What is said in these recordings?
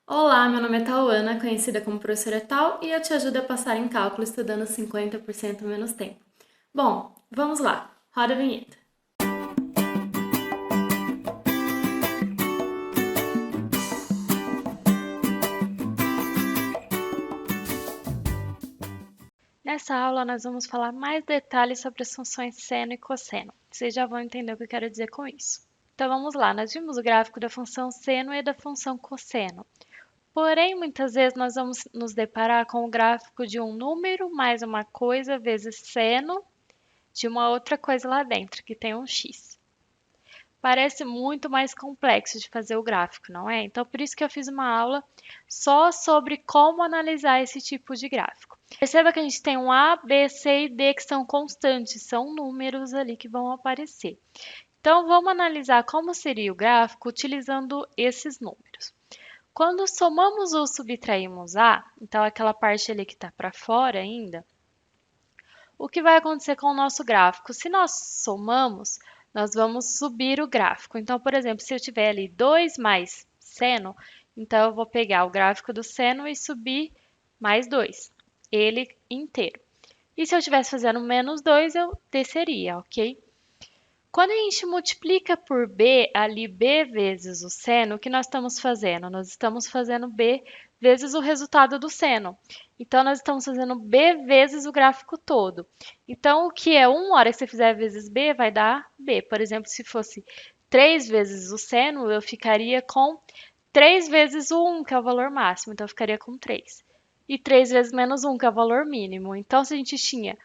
Olá, meu nome é Tauana, conhecida como professora Tal, e eu te ajudo a passar em cálculo estudando 50% menos tempo. Bom, vamos lá. Roda a vinheta. Nessa aula, nós vamos falar mais detalhes sobre as funções seno e cosseno. Vocês já vão entender o que eu quero dizer com isso. Então, vamos lá. Nós vimos o gráfico da função seno e da função cosseno. Porém, muitas vezes nós vamos nos deparar com o gráfico de um número mais uma coisa vezes seno de uma outra coisa lá dentro, que tem um x. Parece muito mais complexo de fazer o gráfico, não é? Então, por isso que eu fiz uma aula só sobre como analisar esse tipo de gráfico. Perceba que a gente tem um A, B, C e D que são constantes, são números ali que vão aparecer. Então, vamos analisar como seria o gráfico utilizando esses números. Quando somamos ou subtraímos A, então aquela parte ali que está para fora ainda, o que vai acontecer com o nosso gráfico? Se nós somamos, nós vamos subir o gráfico. Então, por exemplo, se eu tiver ali 2 mais seno, então eu vou pegar o gráfico do seno e subir mais 2, ele inteiro. E se eu estivesse fazendo menos 2, eu desceria, ok? Quando a gente multiplica por b, ali b vezes o seno, o que nós estamos fazendo? Nós estamos fazendo b vezes o resultado do seno. Então, nós estamos fazendo b vezes o gráfico todo. Então, o que é 1, a hora que você fizer vezes b, vai dar b. Por exemplo, se fosse 3 vezes o seno, eu ficaria com 3 vezes o 1, que é o valor máximo. Então, eu ficaria com 3. E 3 vezes menos 1, que é o valor mínimo. Então, se a gente tinha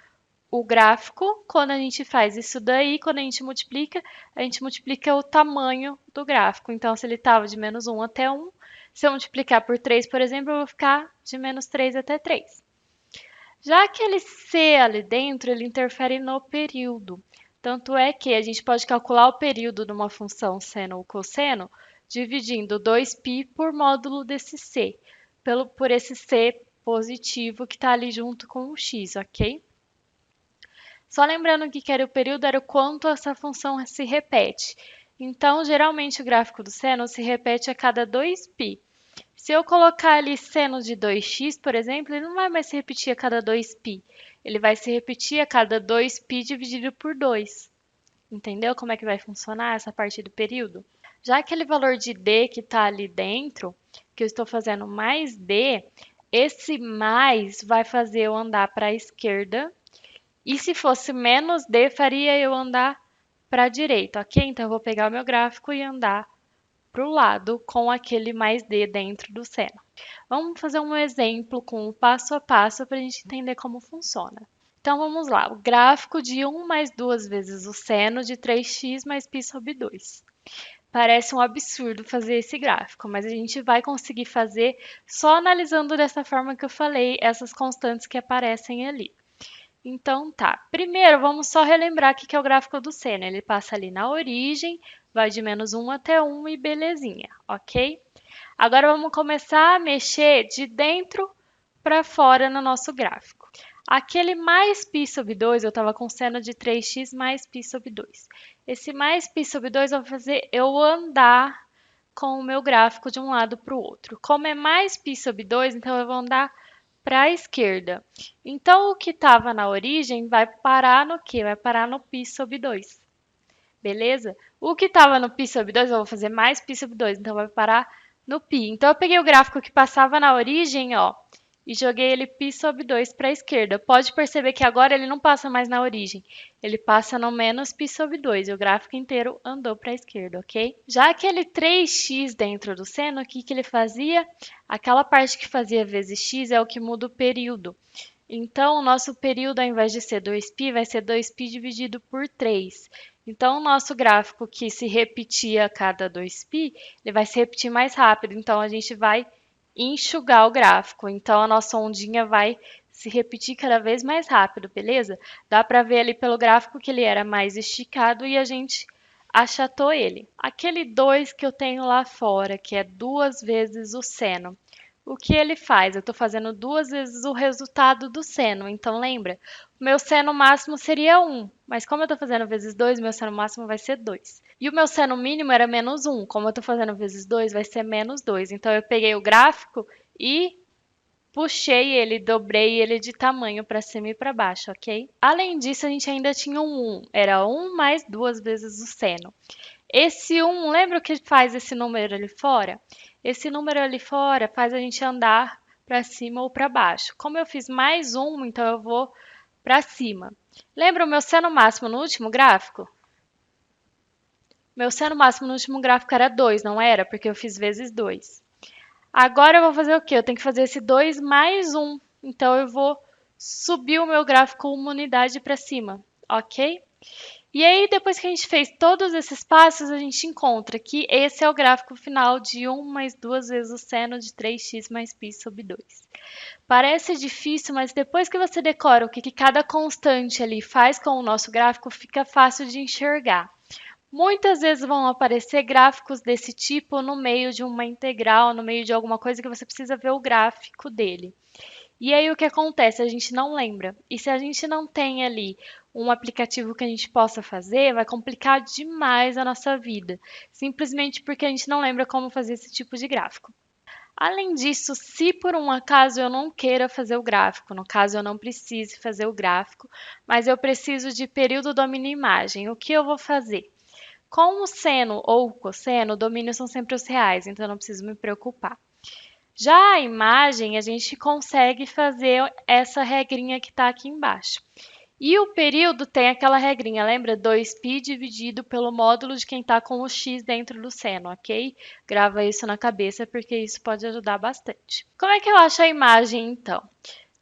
o gráfico, quando a gente faz isso daí, quando a gente multiplica o tamanho do gráfico. Então, se ele estava de menos 1 até 1, se eu multiplicar por 3, por exemplo, eu vou ficar de menos 3 até 3. Já aquele C ali dentro, ele interfere no período. Tanto é que a gente pode calcular o período de uma função seno ou cosseno dividindo 2π por módulo desse C, por esse C positivo que está ali junto com o x, ok? Só lembrando que era o período era o quanto essa função se repete. Então, geralmente o gráfico do seno se repete a cada 2π. Se eu colocar ali seno de 2x, por exemplo, ele não vai mais se repetir a cada 2π. Ele vai se repetir a cada 2π dividido por 2. Entendeu como é que vai funcionar essa parte do período? Já aquele valor de d que está ali dentro, que eu estou fazendo mais d, esse mais vai fazer eu andar para a esquerda e se fosse menos d, faria eu andar para a direita, ok? Então, eu vou pegar o meu gráfico e andar para o lado com aquele mais d dentro do seno. Vamos fazer um exemplo com o passo a passo para a gente entender como funciona. Então, vamos lá. O gráfico de 1 mais 2 vezes o seno de 3x mais π sobre 2. Parece um absurdo fazer esse gráfico, mas a gente vai conseguir fazer só analisando dessa forma que eu falei, essas constantes que aparecem ali. Então tá. Primeiro, vamos só relembrar o que é o gráfico do seno. Ele passa ali na origem, vai de menos 1 até 1 e belezinha, ok? Agora vamos começar a mexer de dentro para fora no nosso gráfico. Aquele mais π sobre 2, eu estava com seno de 3x mais π sobre 2. Esse mais π sobre 2 vai fazer eu andar com o meu gráfico de um lado para o outro. Como é mais π sobre 2, então eu vou andar para a esquerda. Então, o que estava na origem vai parar no quê? Vai parar no π sobre 2. Beleza? O que estava no π sobre 2, eu vou fazer mais π sobre 2, então vai parar no π. Então, eu peguei o gráfico que passava na origem, ó, e joguei ele π sobre 2 para a esquerda. Pode perceber que agora ele não passa mais na origem, ele passa no menos π sobre 2, e o gráfico inteiro andou para a esquerda, ok? Já aquele 3x dentro do seno, o que ele fazia? Aquela parte que fazia vezes x é o que muda o período. Então, o nosso período, ao invés de ser 2π, vai ser 2π dividido por 3. Então, o nosso gráfico que se repetia a cada 2π, ele vai se repetir mais rápido. Então, a gente vai enxugar o gráfico. Então, a nossa ondinha vai se repetir cada vez mais rápido, beleza? Dá para ver ali pelo gráfico que ele era mais esticado e a gente achatou ele. Aquele 2 que eu tenho lá fora, que é 2 vezes o seno. o que ele faz? Eu estou fazendo 2 vezes o resultado do seno. Então, lembra? O meu seno máximo seria 1. Mas como eu estou fazendo vezes 2, meu seno máximo vai ser 2. E o meu seno mínimo era menos 1. Como eu estou fazendo vezes 2, vai ser menos 2. Então, eu peguei o gráfico e puxei ele, dobrei ele de tamanho para cima e para baixo, ok? Além disso, a gente ainda tinha um 1. Era 1 mais 2 vezes o seno. Esse 1, lembra o que faz esse número ali fora? Esse número ali fora faz a gente andar para cima ou para baixo. Como eu fiz mais 1, então eu vou para cima. Lembra o meu seno máximo no último gráfico? Meu seno máximo no último gráfico era 2, não era? Porque eu fiz vezes 2. Agora eu vou fazer o quê? Eu tenho que fazer esse 2 mais 1. Então eu vou subir o meu gráfico uma unidade para cima, ok? E aí, depois que a gente fez todos esses passos, a gente encontra que esse é o gráfico final de 1 mais 2 vezes o seno de 3x mais π sobre 2. Parece difícil, mas depois que você decora o que cada constante ali faz com o nosso gráfico, fica fácil de enxergar. Muitas vezes vão aparecer gráficos desse tipo no meio de uma integral, no meio de alguma coisa que você precisa ver o gráfico dele. E aí o que acontece? A gente não lembra. E se a gente não tem ali um aplicativo que a gente possa fazer, vai complicar demais a nossa vida, simplesmente porque a gente não lembra como fazer esse tipo de gráfico. Além disso, se por um acaso eu não queira fazer o gráfico, no caso eu não precise fazer o gráfico, mas eu preciso de período domínio imagem, o que eu vou fazer? Com o seno ou o cosseno, o domínio são sempre os reais, então eu não preciso me preocupar. Já a imagem, a gente consegue fazer essa regrinha que está aqui embaixo. E o período tem aquela regrinha, lembra? 2π dividido pelo módulo de quem está com o x dentro do seno, ok? Grava isso na cabeça porque isso pode ajudar bastante. Como é que eu acho a imagem, então?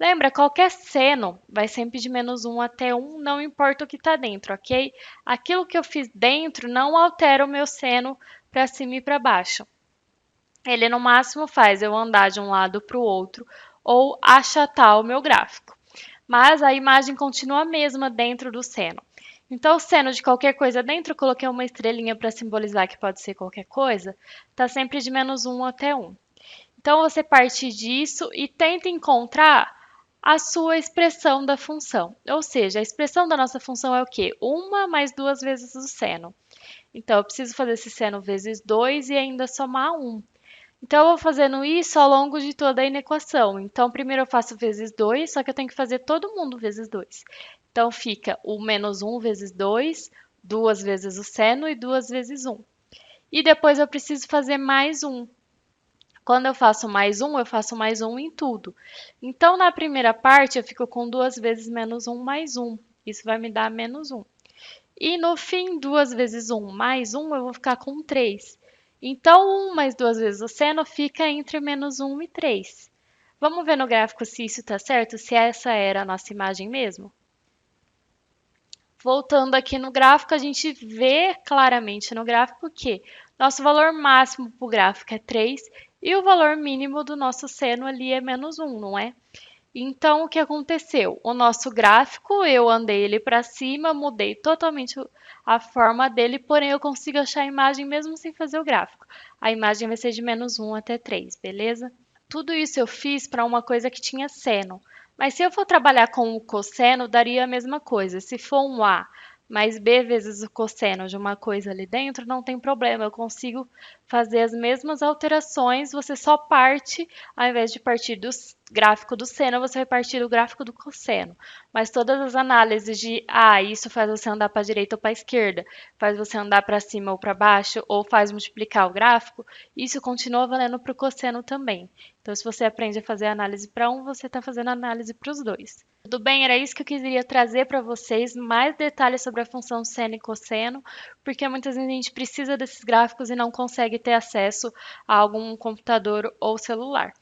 Lembra, qualquer seno vai sempre de menos 1 até 1, não importa o que está dentro, ok? Aquilo que eu fiz dentro não altera o meu seno para cima e para baixo. Ele no máximo faz eu andar de um lado para o outro ou achatar o meu gráfico. Mas a imagem continua a mesma dentro do seno. Então, o seno de qualquer coisa dentro, eu coloquei uma estrelinha para simbolizar que pode ser qualquer coisa, está sempre de menos 1 até 1. Então, você parte disso e tenta encontrar a sua expressão da função. Ou seja, a expressão da nossa função é o quê? 1 mais 2 vezes o seno. Então, eu preciso fazer esse seno vezes 2 e ainda somar 1. Então, eu vou fazendo isso ao longo de toda a inequação. Então, primeiro eu faço vezes 2, só que eu tenho que fazer todo mundo vezes 2. Então, fica o menos 1 vezes 2, 2 vezes o seno e 2 vezes 1. E depois eu preciso fazer mais 1. Quando eu faço mais 1, eu faço mais 1 em tudo. Então, na primeira parte, eu fico com 2 vezes menos 1 mais 1. Isso vai me dar menos 1. E no fim, 2 vezes 1 mais 1, eu vou ficar com 3. Então, 1 mais 2 vezes o seno fica entre menos 1 e 3. Vamos ver no gráfico se isso está certo, se essa era a nossa imagem mesmo? Voltando aqui no gráfico, a gente vê claramente no gráfico que nosso valor máximo para o gráfico é 3 e o valor mínimo do nosso seno ali é menos 1, não é? Então, o que aconteceu? O nosso gráfico, eu andei ele para cima, mudei totalmente a forma dele, porém eu consigo achar a imagem mesmo sem fazer o gráfico. A imagem vai ser de menos 1 até 3, beleza? Tudo isso eu fiz para uma coisa que tinha seno. Mas se eu for trabalhar com o cosseno, daria a mesma coisa. Se for um A mais B vezes o cosseno de uma coisa ali dentro, não tem problema. Eu consigo fazer as mesmas alterações, você só parte, ao invés de partir do gráfico do seno, você vai partir do gráfico do cosseno. Mas todas as análises de, isso faz você andar para a direita ou para a esquerda, faz você andar para cima ou para baixo, ou faz multiplicar o gráfico, isso continua valendo para o cosseno também. Então, se você aprende a fazer análise para um, você está fazendo análise para os dois. Tudo bem? Era isso que eu queria trazer para vocês, mais detalhes sobre a função seno e cosseno, porque muitas vezes a gente precisa desses gráficos e não consegue ter acesso a algum computador ou celular.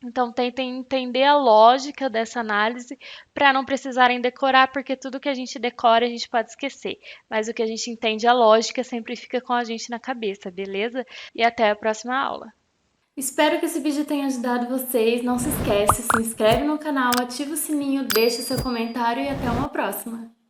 Então, tentem entender a lógica dessa análise para não precisarem decorar, porque tudo que a gente decora a gente pode esquecer. Mas o que a gente entende a lógica sempre fica com a gente na cabeça, beleza? E até a próxima aula. Espero que esse vídeo tenha ajudado vocês. Não se esquece, se inscreve no canal, ativa o sininho, deixa seu comentário e até uma próxima!